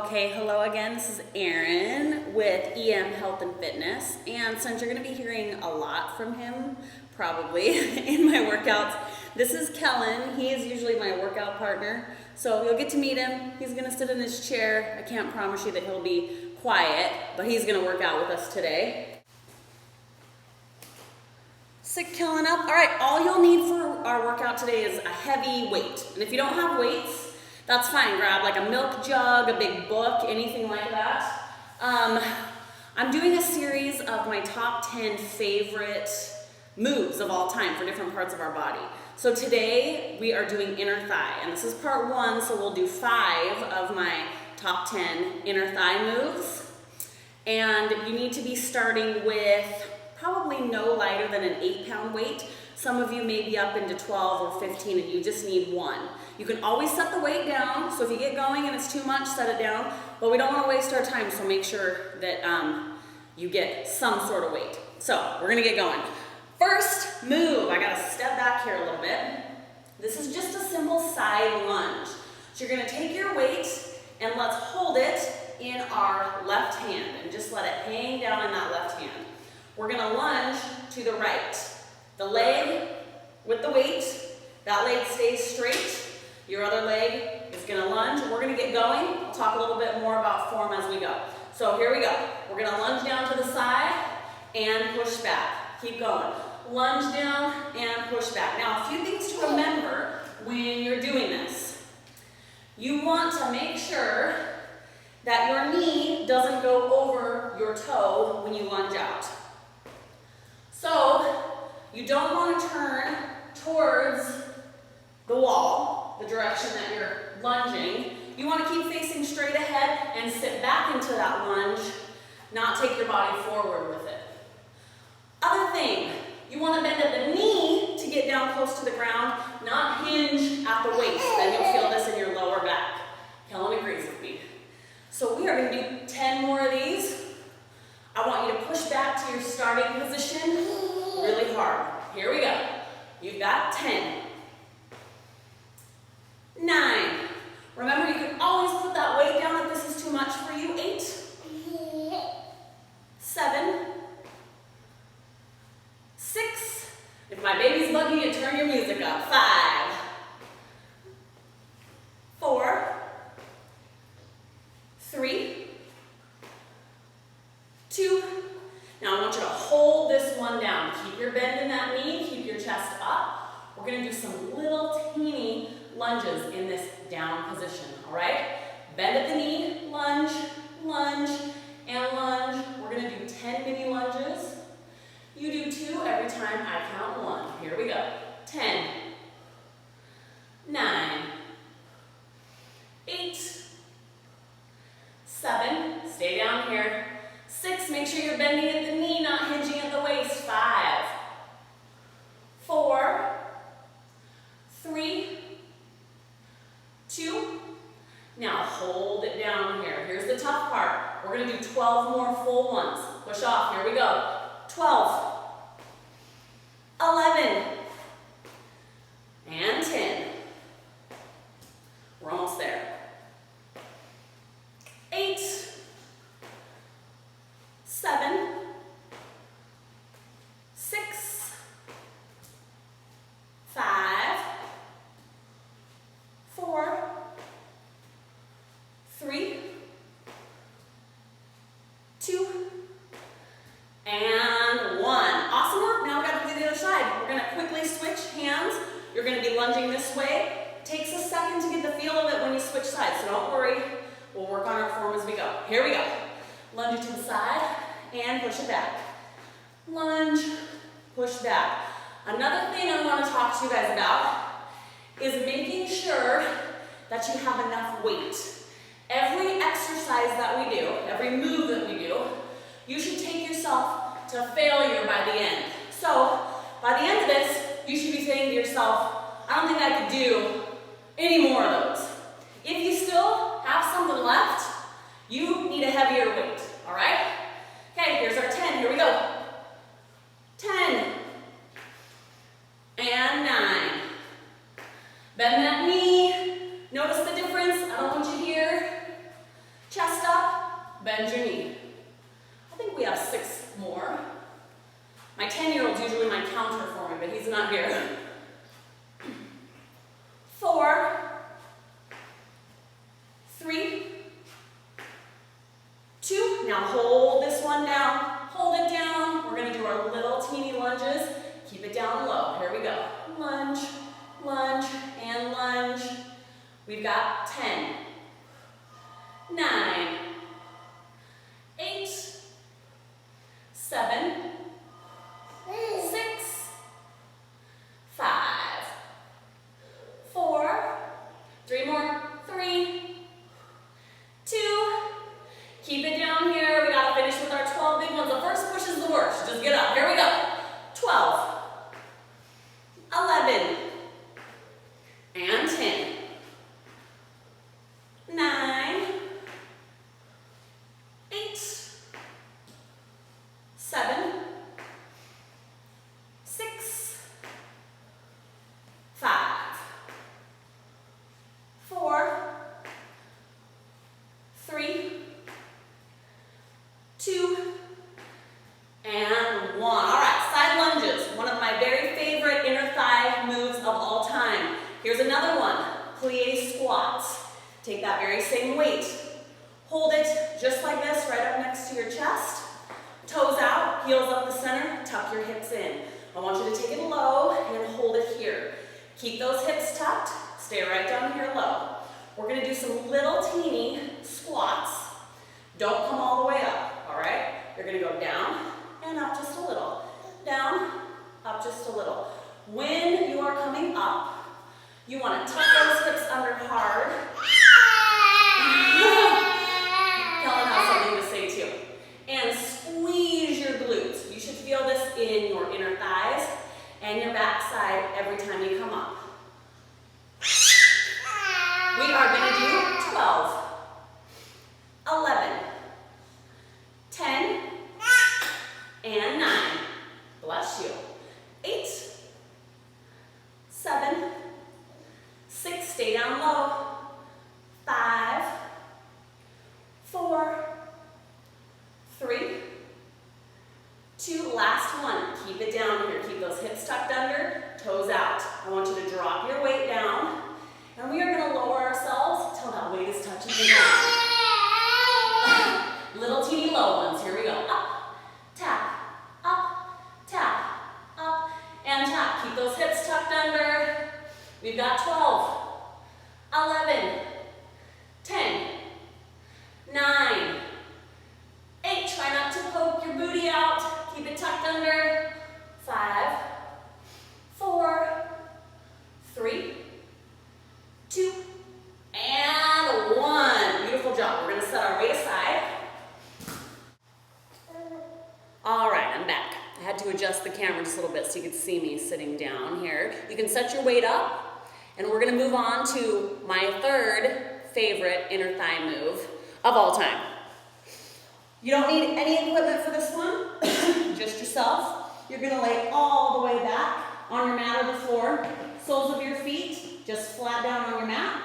Okay, hello again. This is Erin with EM Health and Fitness. And since you're going to be hearing a lot from him, probably, in my workouts, this is Kellen. He is usually my workout partner. So you'll get to meet him. He's going to sit in his chair. I can't promise you that he'll be quiet, but he's going to work out with us today. Sit Kellen up. All right, all you'll need for our workout today is a heavy weight. And if you don't have weights, that's fine. Grab like a milk jug, a big book, anything like that. I'm doing a series of my top 10 favorite moves of all time for different parts of our body. So today we are doing inner thigh, and this is part 1, so we'll do 5 of my top 10 inner thigh moves. And you need to be starting with probably no lighter than an 8-pound weight. Some of you may be up into 12 or 15 and you just need 1. You can always set the weight down, so if you get going and it's too much, set it down. But we don't want to waste our time, so make sure that you get some sort of weight. So we're gonna get going. First move, I gotta step back here a little bit. This is just a simple side lunge. So you're gonna take your weight and let's hold it in our left hand and just let it hang down in that left hand. We're gonna lunge to the right. The leg with the weight, that leg stays straight. Your other leg is gonna lunge. We're gonna get going. I'll talk a little bit more about form as we go. So here we go. We're gonna lunge down to the side and push back. Keep going. Lunge down and push back. Now, a few things to remember when you're doing this. You want to make sure that your knee doesn't go over your toe when you lunge out. So, you don't want to turn towards the wall, the direction that you're lunging. You want to keep facing straight ahead and sit back into that lunge, not take your body forward with it. Other thing, you want to bend at the knee to get down close to the ground, not hinge at the waist. Then you'll feel this in your lower back. Kellen agrees with me. So we are going to do 10 more of these. I want you to push back to your starting position really hard. Here we go. You've got 10. 9. Remember, you can always put that weight down if this is too much for you. 8. 7. 6. If my baby's bugging you, turn your music up. 5. 4. 3. 2. Now I want you to hold this one down. Keep your bend in that knee, keep your chest up. We're gonna do some little teeny lunges in this down position, all right? Bend at the knee, lunge, lunge, and lunge. We're gonna do 10 mini lunges. You do 2 every time I count 1. Here we go. 10, 9, 8, 7, stay down here. 6, make sure you're bending at the knee, not hinging at the waist. 5, 4, 3, 2. Now hold it down here. Here's the tough part. We're going to do 12 more full ones. Push off. Here we go. 12, 11, and 10. We're almost there. 8, 7, 6, 5, 4, 3, 2, and 1. Awesome work. Now we've got to do the other side. We're going to quickly switch hands. You're going to be lunging this way. It takes a second to get the feel of it when you switch sides, so don't worry. We'll work on our form as we go. Here we go. Lunge it to the side and push it back. Lunge, push back. Another thing I want to talk to you guys about is making sure that you have enough weight. Every exercise that we do, every move that we do, you should take yourself to failure by the end. So, by the end of this, you should be saying to yourself, I don't think I could do any more of those. If you still have something left, you need a heavier weight, all right? Okay, here's our 10. Here we go. 10 and 9. Bend that knee. Notice the difference. I don't want you here. Check. bend your knee. I think we have 6 more. My 10-year-old's usually my counter for me, but he's not here. 4, 3, 2. Now hold this one down. Hold it down. We're going to do our little teeny lunges. Keep it down low. Here we go. Lunge, lunge, and lunge. We've got 10, 9, 8, 7, 6, 5, 4, 3 more, 3, 2. Keep it down here. We gotta finish with our 12 big ones. The first push is the worst. Just get up. Here we go. 12, 11, and 10, 9, 8, 7, 6, 5, 4, 3, 2, and 1. All right, side lunges. One of my very favorite inner thigh moves of all time. Here's another one, plie squats. Take that very same weight. Hold it just like this, right up next to your chest. Toes out, heels up the center, tuck your hips in. I want you to take it low and hold it here. Keep those hips tucked, stay right down here low. We're gonna do some little teeny squats. Don't come all the way up, all right? You're gonna go down and up just a little. Down, up just a little. When you are coming up, you wanna tuck those hips under hard. Helen has something to say too. And squeeze your glutes. You should feel this in your inner thighs and your backside every time you come up. We are going to do 12, 11, 10, and 9. Bless you. 8, 7, 6, stay down low. 5, 4, 3, 2, last one. Keep it down here. Keep those hips tucked under, toes out. I want you to drop your weight down, and we are going to lower ourselves till that weight is touching the ground. Little teeny low ones. Here we go. Up, tap, and tap. Keep those hips tucked under. We've got 12, 11, 10, 9, 8, try not to poke your booty out. Keep it tucked under. 5, 4, 3, 2, and 1. Beautiful job. We're going to set our weight aside. All right, I'm back. I had to adjust the camera just a little bit so you could see me sitting down here. You can set your weight up, and we're going to move on to my third favorite inner thigh move of all time. You don't need any equipment for this one, just yourself. You're gonna lay all the way back on your mat or the floor. Soles of your feet just flat down on your mat.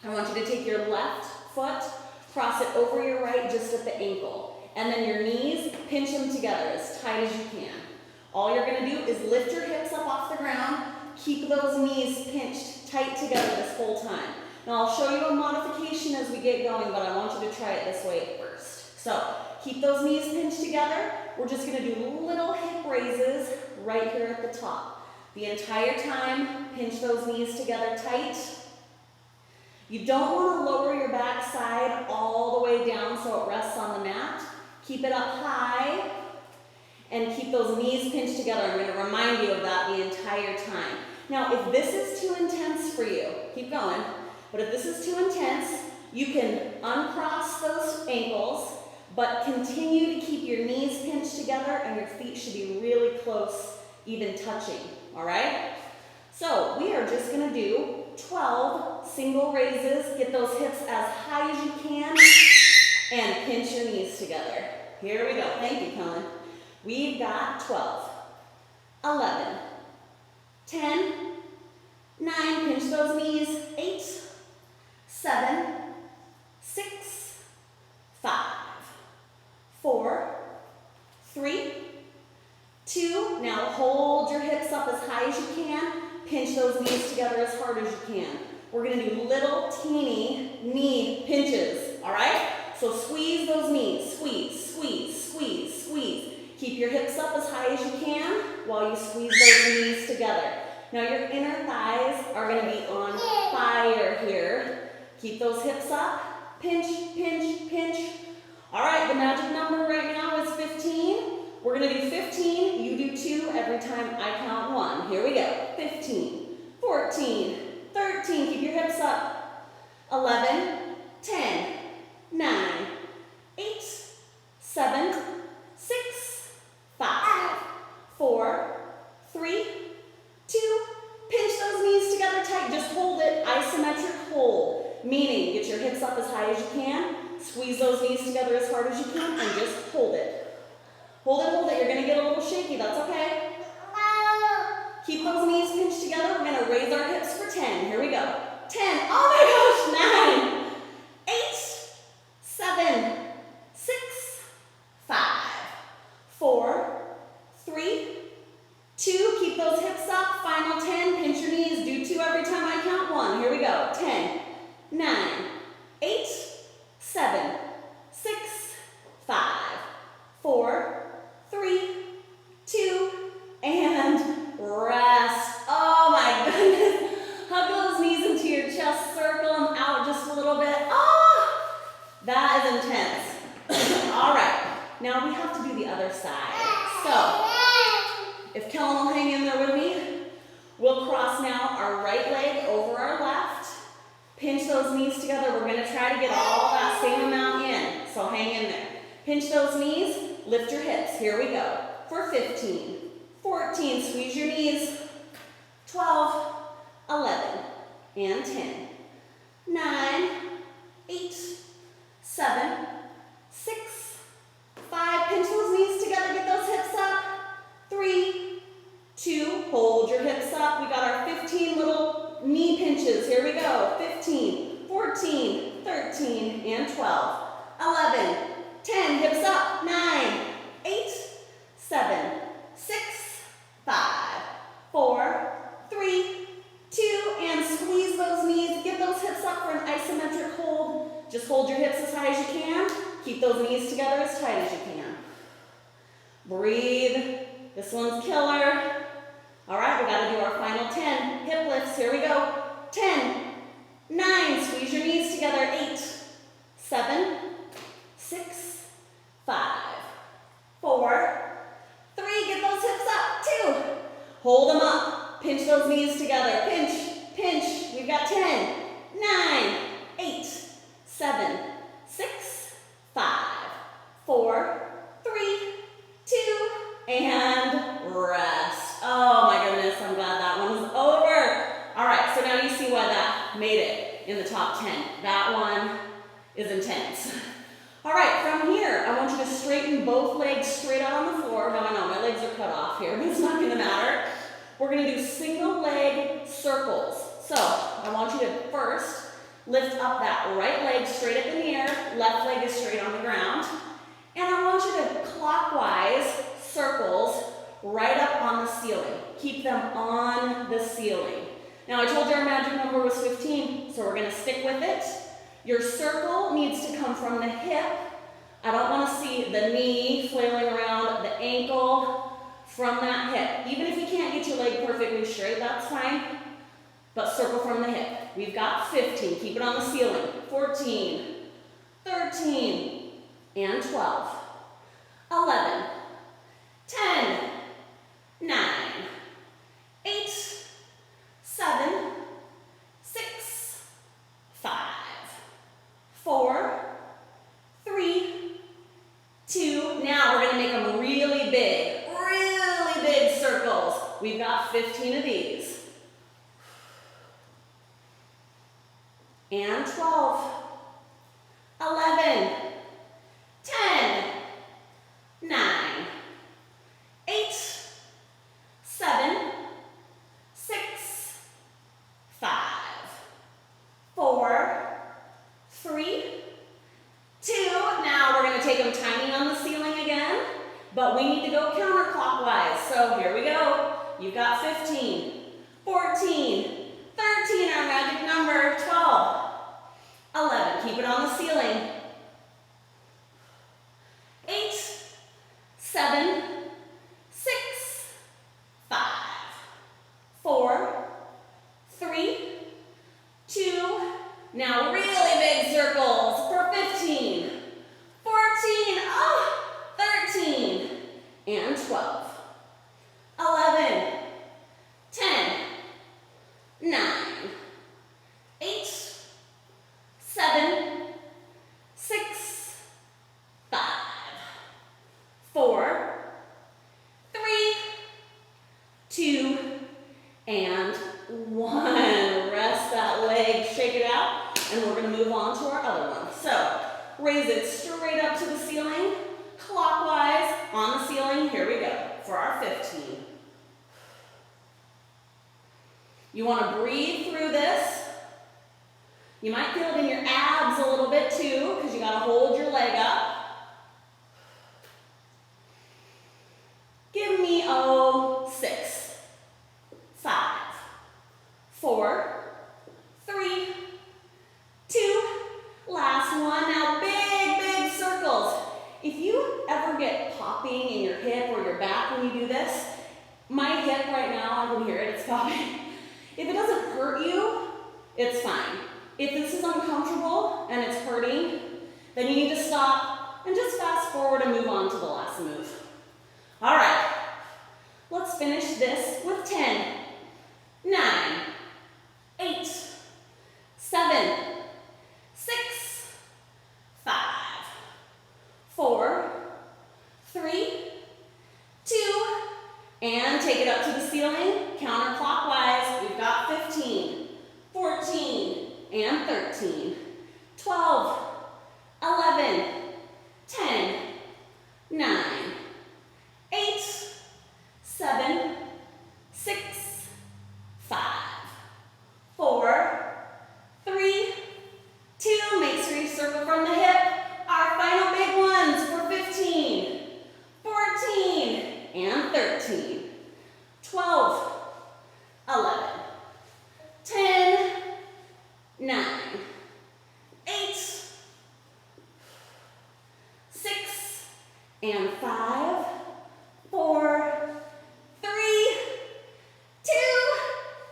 I want you to take your left foot, cross it over your right just at the ankle. And then your knees, pinch them together as tight as you can. All you're gonna do is lift your hips up off the ground, keep those knees pinched tight together this whole time. Now I'll show you a modification as we get going, but I want you to try it this way first. So keep those knees pinched together. We're just gonna do little hip raises right here at the top. The entire time, pinch those knees together tight. You don't wanna lower your back side all the way down so it rests on the mat. Keep it up high and keep those knees pinched together. I'm gonna remind you of that the entire time. Now, if this is too intense for you, keep going, but if this is too intense, you can uncross those ankles, but continue to keep your knees pinched together and your feet should be really close, even touching, all right? So we are just gonna do 12 single raises. Get those hips as high as you can and pinch your knees together. Here we go. Thank you, Colin. We've got 12, 11, 10, 9, pinch those knees, 8, 7, 6, 5, 2. Now hold your hips up as high as you can. Pinch those knees together as hard as you can. We're going to do little teeny knee pinches, all right? So squeeze those knees. Squeeze, squeeze, squeeze, squeeze. Keep your hips up as high as you can while you squeeze those knees together. Now your inner thighs are going to be on fire here. Keep those hips up. Pinch, pinch, pinch. All right, the magic number right now is 15. We're going to do 15. You do 2 every time I count 1. Here we go. 15, 14, 13. Keep your hips up. 11, 10, 9, 8, 7, 6, 5, 4, 3, 2. Pinch those knees together tight. Just hold it. Isometric hold. Meaning, get your hips up as high as you can. Squeeze those knees together as hard as you can and just hold it. Hold it, hold it. You're going to get a little shaky. That's okay. Keep those knees pinched together. We're going to raise our hips for 10. Here we go. 10. Oh my gosh. 9, 8, 7, 6, 5, 4, 3, 2. Keep those hips up. Final 10. Pinch your knees. Do 2 every time I count 1. Here we go. 10, 9, 8, 7, 6, 5, 4, 3, 2, and rest. Oh my goodness. Hug those knees into your chest. Circle them out just a little bit. Oh, that is intense. All right. Now we have to do the other side. So, if Kellen will hang in there with me, we'll cross now our right leg over our left. Pinch those knees together. We're going to try to get all that same amount in. So hang in there. Pinch those knees. Lift your hips. Here we go. For 15, 14. Squeeze your knees. 12, 11, and 10. 9, 8, 7, 6, 5. Pinch those knees together. Get those hips up. 3, 2. Hold your hips up. We got our 15 little knee pinches. Here we go. 15, 14, 13, and 12. 11, 10. Hips up. 9, 8, 7, 6, 5, 4, 3, 2, and squeeze those knees. Get those hips up for an isometric hold. Just hold your hips as high as you can. Keep those knees together as tight as you can. Breathe. This one's killer. All right, we got to do our final 10 hip lifts. Here we go. 10, 9. Squeeze your knees together. 8, 7, 6, 5, 4, 3. Get those hips up. 2. Hold them up. Pinch those knees together. Pinch, pinch. We've got 10, 9, 8, 7, 6, 5, 4, 3, 2, and rest. Oh my goodness, I'm glad that one was over. All right, so now you see why that made it in the top 10. That one is intense. All right, from here, I want you to straighten both legs straight out on the floor. No, I know, my legs are cut off here, but it's not gonna matter. We're gonna do single leg circles. So I want you to first lift up that right leg straight up in the air, left leg is straight on the ground. And I want you to clockwise circles right up on the ceiling. Keep them on the ceiling. Now I told you our magic number was 15, so we're gonna stick with it. Your circle needs to come from the hip. I don't wanna see the knee flailing around, the ankle from that hip. Even if you can't get your leg perfectly straight, that's fine. But circle from the hip. We've got 15, keep it on the ceiling. 14, 13, and 12, 11, 10, 9, 8, 7, 6, 5, 4, 3, 2. Now we're going to make them really big circles. We've got 15 of these. And 12, 11, 10, 9, 8, 7, 6, 5, 4, 3, 2. Now we're going to take them tiny on the ceiling again. but we need to go counterclockwise. So here we go. You've got 15, 14, 13, our magic number, 12, 11, keep it on the ceiling, 8, 7, 6, 5, 4, 3, 2, now really big circles for 15, 14, 13, and 12, 11, 10, 9, 8, 7, 6, 5, 4, 3, 2, and 1. Rest that leg, shake it out, and we're going to move on to our other one. So, raise it straight up to the ceiling, clockwise on the ceiling. Here we go for our 15. You want to breathe through this. You might feel it in your abs a little bit too, because you got to hold your leg up. Give me, 6, 5, 4, 3, 2, last one. Now big circles. If you ever get popping in your hip or your back when you do this, my hip right now, I can hear it, it's popping. If it doesn't hurt you, it's fine. If this is uncomfortable and it's hurting, then you need to stop and just fast forward and move on to the last move. All right, let's finish this with 10, 9, 8, 7, 6, 5, 4, 3, 2, and take it up to the ceiling, counterclockwise. We've got 15, 14, and 13, 12, 11, 10, 9, 8, 7, 6, 5, 4, 3, 2, make sure you circle from the hip. Our final big ones for 15, 14, and 13, 12, 11, 10, 9, 8, 6, and 5, 4, 3, 2,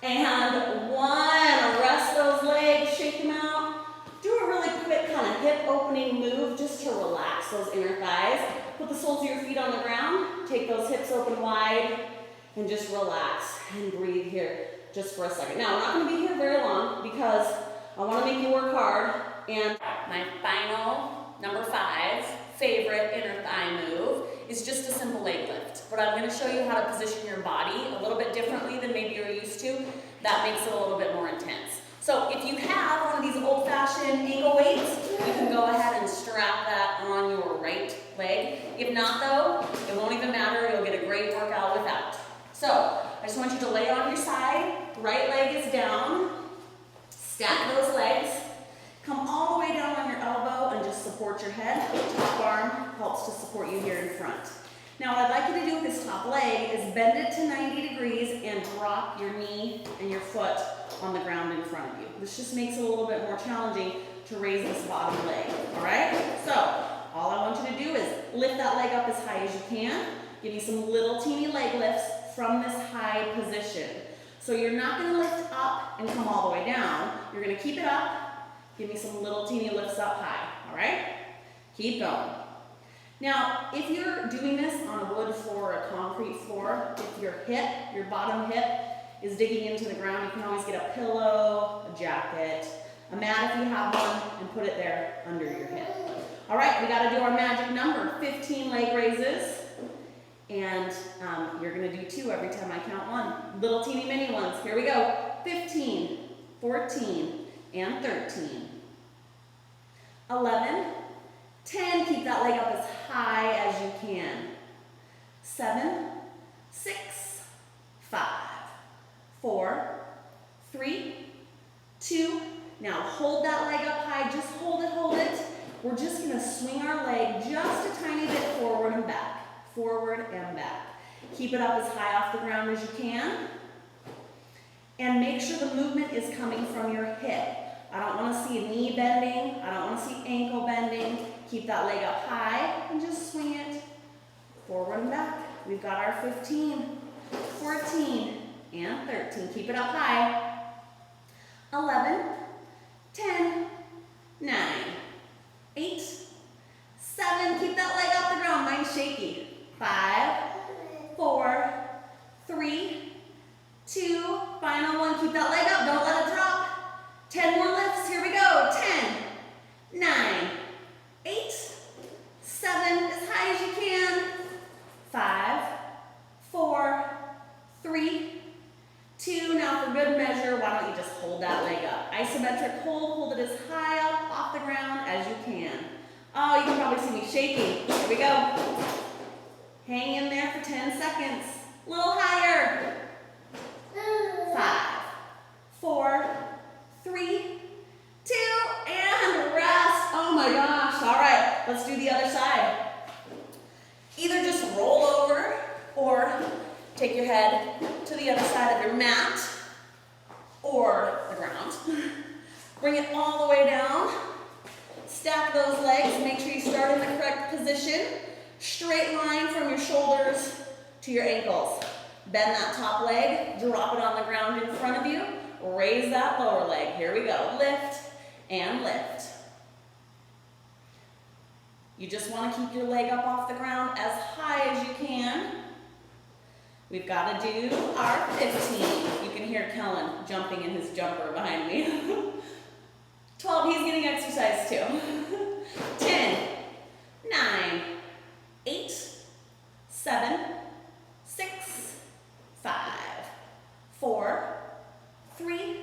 and 1. Rest those legs, shake them out. Do a really quick kind of hip opening move just to relax those inner thighs. Put the soles of your feet on the ground, take those hips open wide, and just relax and breathe here just for a second. Now, we're not going to be here very long because I want to make you work hard. And my final, number 5, favorite inner thigh move is just a simple leg lift. But I'm going to show you how to position your body a little bit differently than maybe you're used to. That makes it a little bit more intense. So if you have one of these old-fashioned ankle weights, you can go ahead and strap that on your right leg. If not though, it won't even matter. You'll get a great workout without. So I just want you to lay on your side. Right leg is down. Stack those legs. Come all the way down on your elbow and just support your head. Top arm helps to support you here in front. Now what I'd like you to do with this top leg is bend it to 90 degrees and drop your knee and your foot on the ground in front of you. This just makes it a little bit more challenging to raise this bottom leg, all right? So all I want you to do is lift that leg up as high as you can. Give me some little teeny leg lifts from this high position. So you're not going to lift up and come all the way down. You're going to keep it up. Give me some little teeny lifts up high, all right? Keep going. Now, if you're doing this on a wood floor or a concrete floor, if your hip, your bottom hip, is digging into the ground, you can always get a pillow, a jacket, a mat if you have one, and put it there under your hip. All right, we got to do our magic number, 15 leg raises. And you're going to do 2 every time I count 1. Little teeny mini ones. Here we go. 15, 14, and 13. 11, 10. Keep that leg up as high as you can. 7, 6, 5, 4, 3, 2. Now hold that leg up high. Just hold it, hold it. We're just going to swing our leg just a tiny bit forward and back. forward and back. Keep it up as high off the ground as you can. And make sure the movement is coming from your hip. I don't want to see a knee bending. I don't want to see ankle bending. Keep that leg up high and just swing it forward and back. We've got our 15, 14, and 13. Keep it up high. 11, 10, 9, 8, 7. Keep that leg off the ground. Mine's shaky. 5, 4, 3, 2. Final one. Keep that leg up. Don't let it drop. 10 more lifts. Here we go. 10, 9, 8, 7. As high as you can. 5, 4, 3, 2. Now for good measure, why don't you just hold that leg up? Isometric hold. Hold it as high up off the ground as you can. Oh, you can probably see me shaking. Here we go. Hang in there for 10 seconds. A little higher. 5, 4, 3, 2, and rest. Oh my gosh. All right, let's do the other side. Either just roll over or take your head to the other side of your mat or the ground. Bring it all the way down. Stack those legs. Make sure you start in the correct position. Straight line from your shoulders to your ankles. Bend that top leg. Drop it on the ground in front of you. Raise that lower leg. Here we go. Lift and lift. You just want to keep your leg up off the ground as high as you can. We've got to do our 15. You can hear Kellen jumping in his jumper behind me. 12, he's getting exercise too. 10, 9, 8, 7, 6, 5, 4, 3,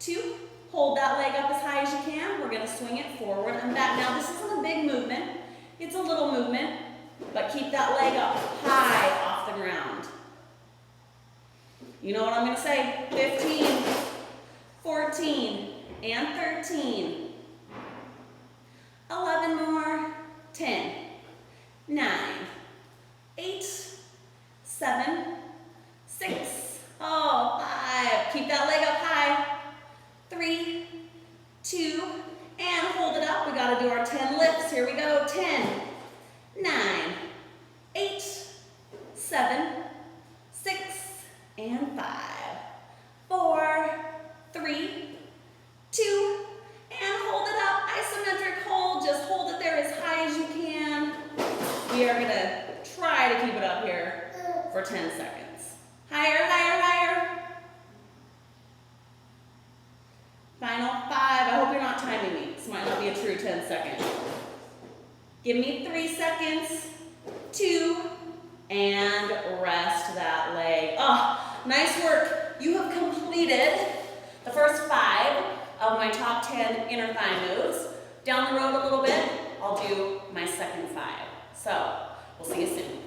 2. Hold that leg up as high as you can. We're going to swing it forward and back. Now this isn't a big movement. It's a little movement, but keep that leg up high off the ground. You know what I'm going to say? 15, 14, and 13. 11 more. 10, 9, 8, 7, 6, 5. Keep that leg up high. 3, 2, and hold it up. We got to do our 10 lifts. Here we go. 10, 9, 8, 7, 6, and 5, 4, 3, 2, and hold it up. Isometric hold. Just hold it there as high as you can. We are going to try to keep it up here for 10 seconds. Higher, higher, higher. Final 5. I hope you're not timing me. This might not be a true 10 seconds. Give me 3 seconds. 2, and rest that leg. Oh, nice work. You have completed the first 5 of my top 10 inner thigh moves. Down the road a little bit, I'll do my second 5. So, we'll see you soon.